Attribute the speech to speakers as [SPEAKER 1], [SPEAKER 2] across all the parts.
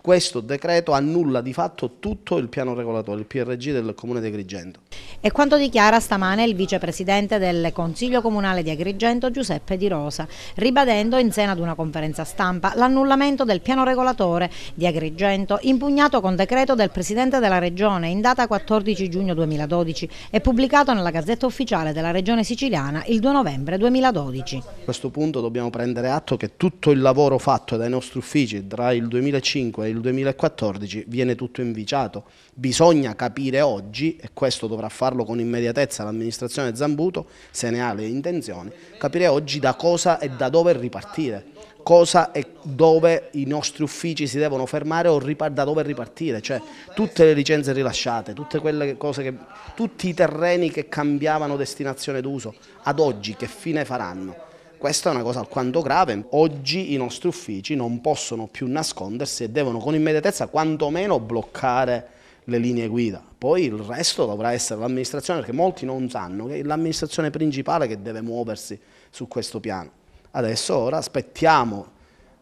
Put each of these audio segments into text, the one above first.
[SPEAKER 1] Questo decreto annulla di fatto tutto il piano regolatore, il PRG del Comune di Agrigento.
[SPEAKER 2] E quanto dichiara stamane il vicepresidente del Consiglio Comunale di Agrigento Giuseppe Di Rosa, ribadendo in seno ad una conferenza stampa l'annullamento del piano regolatore di Agrigento, impugnato con decreto del Presidente della Regione in data 14 giugno 2012 e pubblicato nella Gazzetta Ufficiale della Regione Siciliana il 2 novembre 2012.
[SPEAKER 1] A questo punto dobbiamo prendere atto che tutto il lavoro fatto dai nostri uffici tra il 2005 e il 2014 viene tutto inficiato. Bisogna capire oggi, e questo dovrà farlo con immediatezza l'amministrazione Zambuto, se ne ha le intenzioni, capire oggi da cosa e da dove ripartire, cosa e dove i nostri uffici si devono fermare o da dove ripartire, cioè tutte le licenze rilasciate, tutte quelle cose tutti i terreni che cambiavano destinazione d'uso, ad oggi che fine faranno? Questa è una cosa alquanto grave. Oggi i nostri uffici non possono più nascondersi e devono con immediatezza quantomeno bloccare le linee guida. Poi il resto dovrà essere l'amministrazione, perché molti non sanno che è l'amministrazione principale che deve muoversi su questo piano. Adesso ora aspettiamo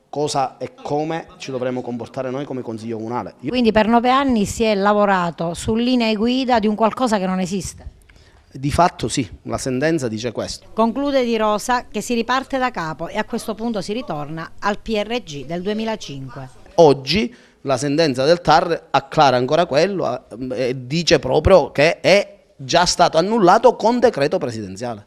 [SPEAKER 1] cosa e come ci dovremo comportare noi come Consiglio Comunale.
[SPEAKER 2] Quindi per 9 anni si è lavorato su linee guida di un qualcosa che non esiste.
[SPEAKER 1] Di fatto sì, la sentenza dice questo.
[SPEAKER 2] Conclude Di Rosa che si riparte da capo e a questo punto si ritorna al PRG del 2005.
[SPEAKER 1] Oggi la sentenza del TAR acclara ancora quello e dice proprio che è già stato annullato con decreto presidenziale.